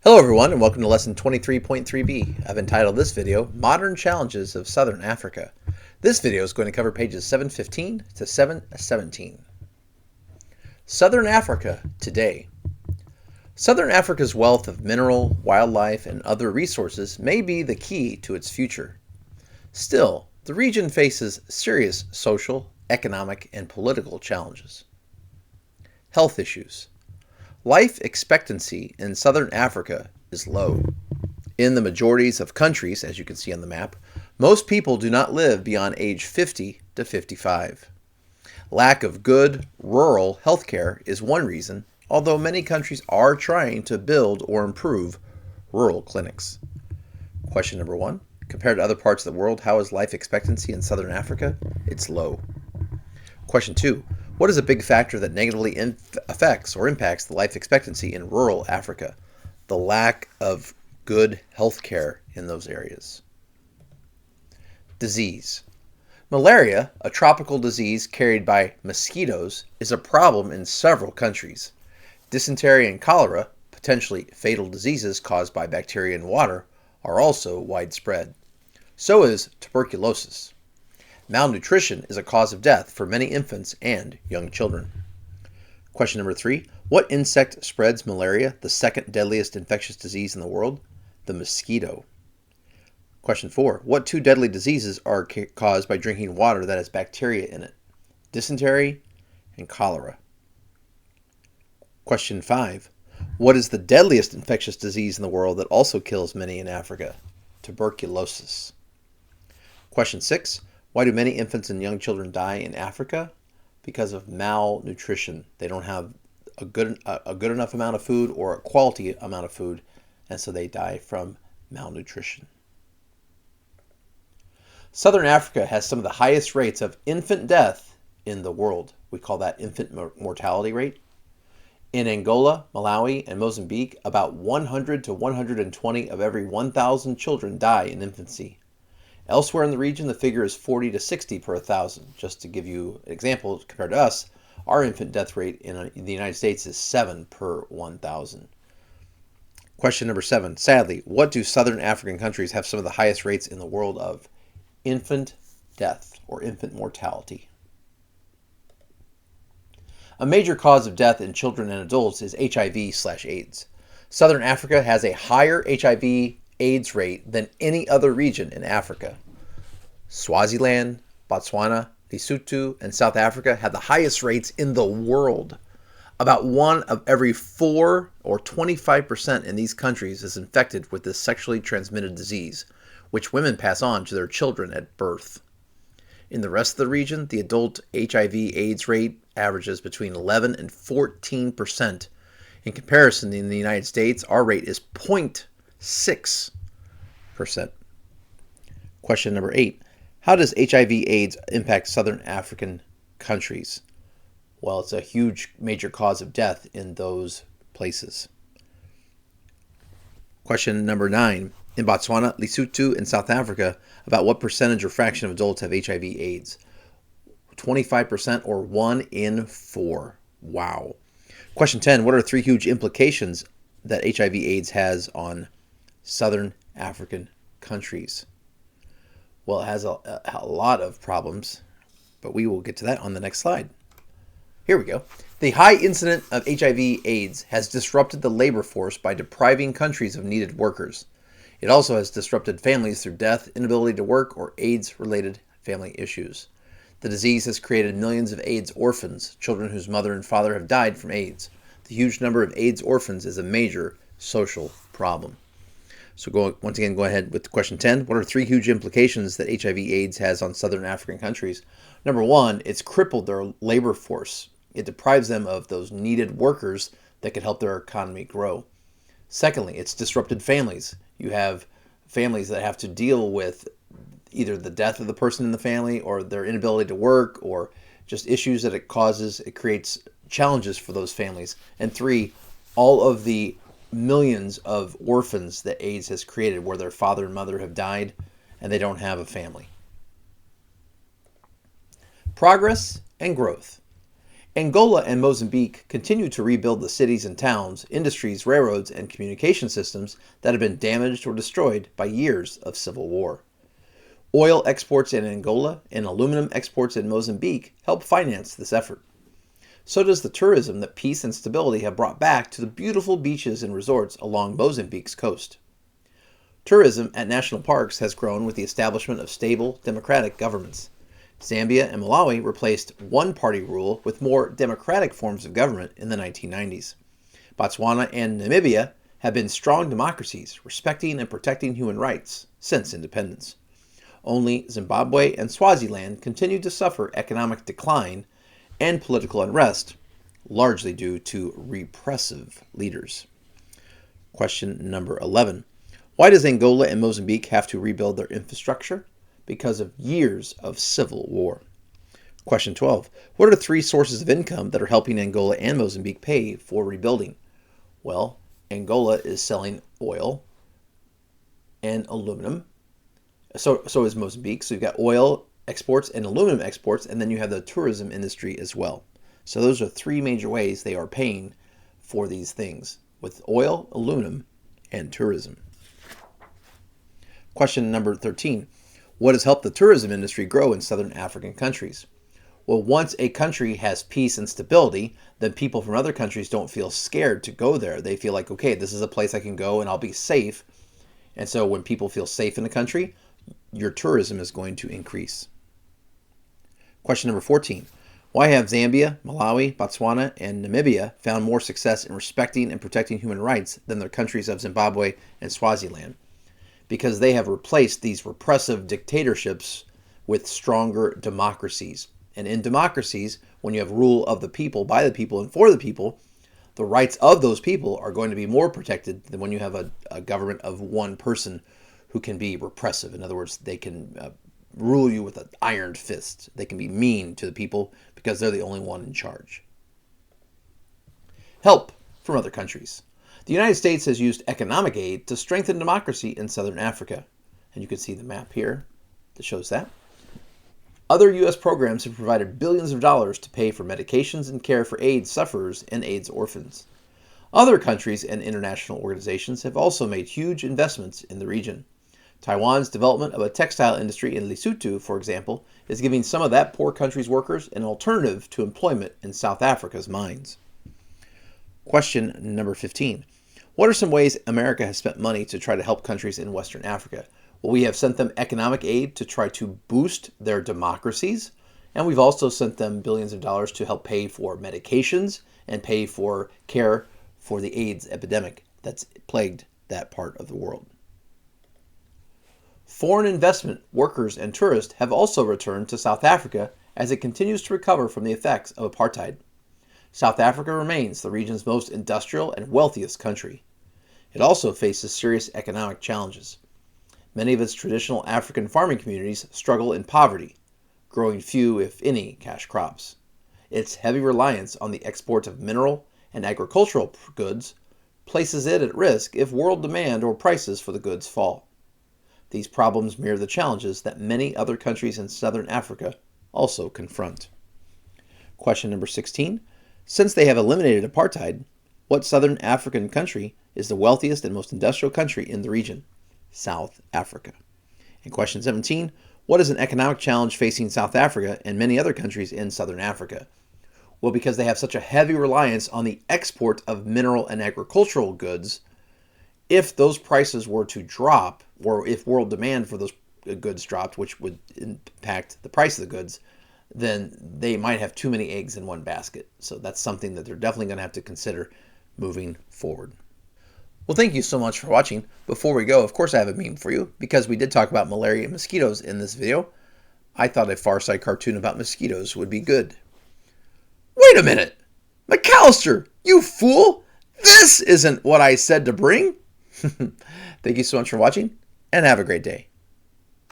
Hello everyone and welcome to lesson 23.3B. I've entitled this video, Modern Challenges of Southern Africa. This video is going to cover pages 715 to 717. Southern Africa today. Southern Africa's wealth of mineral, wildlife, and other resources may be the key to its future. Still, the region faces serious social, economic, and political challenges. Health issues. Life expectancy in southern Africa is low. In the majorities of countries, as you can see on the map, most people do not live beyond age 50 to 55. Lack of good rural health care is one reason, although many countries are trying to build or improve rural clinics. Question number 1. Compared to other parts of the world, how is life expectancy in southern Africa? It's low. Question 2. What is a big factor that negatively affects or impacts the life expectancy in rural Africa? The lack of good health care in those areas. Disease. Malaria, a tropical disease carried by mosquitoes, is a problem in several countries. Dysentery and cholera, potentially fatal diseases caused by bacteria in water, are also widespread. So is tuberculosis. Malnutrition is a cause of death for many infants and young children. Question number 3. What insect spreads malaria, the second deadliest infectious disease in the world? The mosquito. Question 4. What two deadly diseases are caused by drinking water that has bacteria in it? Dysentery and cholera. Question 5. What is the deadliest infectious disease in the world that also kills many in Africa? Tuberculosis. Question 6. Why do many infants and young children die in Africa? Because of malnutrition. They don't have a good enough amount of food or a quality amount of food, and so they die from malnutrition. Southern Africa has some of the highest rates of infant death in the world. We call that infant mortality rate. In Angola, Malawi, and Mozambique, about 100 to 120 of every 1,000 children die in infancy. Elsewhere in the region, the figure is 40 to 60 per 1,000. Just to give you an example, compared to us, our infant death rate in the United States is 7 per 1,000. Question number 7. Sadly, what do southern African countries have some of the highest rates in the world of? Infant death or infant mortality. A major cause of death in children and adults is HIV/AIDS. Southern Africa has a higher HIV/AIDS rate than any other region in Africa. Swaziland, Botswana, Lesotho, and South Africa have the highest rates in the world. About 1 of every 4 or 25% in these countries is infected with this sexually transmitted disease, which women pass on to their children at birth. In the rest of the region, the adult HIV/AIDS rate averages between 11 and 14%. In comparison, in the United States, our rate is 0.6%. Question number 8. How does HIV/AIDS impact southern African countries? Well, it's a huge major cause of death in those places. Question number 9. In Botswana, Lesotho, and South Africa, about what percentage or fraction of adults have HIV/AIDS? 25% or 1 in 4. Wow. Question 10. What are 3 huge implications that HIV/AIDS has on southern African countries? Well, it has a lot of problems, but we will get to that on the next slide. Here we go. The high incidence of HIV/AIDS has disrupted the labor force by depriving countries of needed workers. It also has disrupted families through death, inability to work, or AIDS-related family issues. The disease has created millions of AIDS orphans, children whose mother and father have died from AIDS. The huge number of AIDS orphans is a major social problem. So once again, go ahead with question 10. What are 3 huge implications that HIV/AIDS has on southern African countries? Number 1, it's crippled their labor force. It deprives them of those needed workers that could help their economy grow. Secondly, it's disrupted families. You have families that have to deal with either the death of the person in the family or their inability to work or just issues that it causes. It creates challenges for those families. And 3, all of the millions of orphans that AIDS has created where their father and mother have died and they don't have a family. Progress and growth. Angola and Mozambique continue to rebuild the cities and towns, industries, railroads, and communication systems that have been damaged or destroyed by years of civil war. Oil exports in Angola and aluminum exports in Mozambique help finance this effort. So does the tourism that peace and stability have brought back to the beautiful beaches and resorts along Mozambique's coast. Tourism at national parks has grown with the establishment of stable, democratic governments. Zambia and Malawi replaced one-party rule with more democratic forms of government in the 1990s. Botswana and Namibia have been strong democracies, respecting and protecting human rights since independence. Only Zimbabwe and Swaziland continue to suffer economic decline and political unrest, largely due to repressive leaders. Question number 11. Why does Angola and Mozambique have to rebuild their infrastructure? Because of years of civil war. Question 12. What are the three sources of income that are helping Angola and Mozambique pay for rebuilding? Well, Angola is selling oil and aluminum. So is Mozambique. So you've got oil exports and aluminum exports, and then you have the tourism industry as well. So those are three major ways they are paying for these things, with oil, aluminum, and tourism. Question number 13. What has helped the tourism industry grow in southern African countries? Well, once a country has peace and stability, then people from other countries don't feel scared to go there. They feel like, okay, this is a place I can go and I'll be safe. And so when people feel safe in a country, your tourism is going to increase. Question number 14. Why have Zambia, Malawi, Botswana, and Namibia found more success in respecting and protecting human rights than their countries of Zimbabwe and Swaziland? Because they have replaced these repressive dictatorships with stronger democracies. And in democracies, when you have rule of the people, by the people, and for the people, the rights of those people are going to be more protected than when you have a government of one person who can be repressive. In other words, they can rule you with an iron fist. They can be mean to the people because they're the only one in charge. Help from other countries. The United States has used economic aid to strengthen democracy in southern Africa. And you can see the map here that shows that. Other U.S. programs have provided billions of dollars to pay for medications and care for AIDS sufferers and AIDS orphans. Other countries and international organizations have also made huge investments in the region. Taiwan's development of a textile industry in Lesotho, for example, is giving some of that poor country's workers an alternative to employment in South Africa's mines. Question number 15. What are some ways America has spent money to try to help countries in Western Africa? Well, we have sent them economic aid to try to boost their democracies, and we've also sent them billions of dollars to help pay for medications and pay for care for the AIDS epidemic that's plagued that part of the world. Foreign investment, workers, and tourists have also returned to South Africa as it continues to recover from the effects of apartheid. South Africa remains the region's most industrial and wealthiest country. It also faces serious economic challenges. Many of its traditional African farming communities struggle in poverty, growing few, if any, cash crops. Its heavy reliance on the export of mineral and agricultural goods places it at risk if world demand or prices for the goods fall. These problems mirror the challenges that many other countries in southern Africa also confront. Question number 16. Since they have eliminated apartheid, what southern African country is the wealthiest and most industrial country in the region? South Africa. And question 17. What is an economic challenge facing South Africa and many other countries in southern Africa? Well, because they have such a heavy reliance on the export of mineral and agricultural goods, if those prices were to drop, or if world demand for those goods dropped, which would impact the price of the goods, then they might have too many eggs in one basket. So that's something that they're definitely going to have to consider moving forward. Well, thank you so much for watching. Before we go, of course, I have a meme for you, because we did talk about malaria and mosquitoes in this video. I thought a Far Side cartoon about mosquitoes would be good. Wait a minute! McAllister, you fool! This isn't what I said to bring! Thank you so much for watching, and have a great day.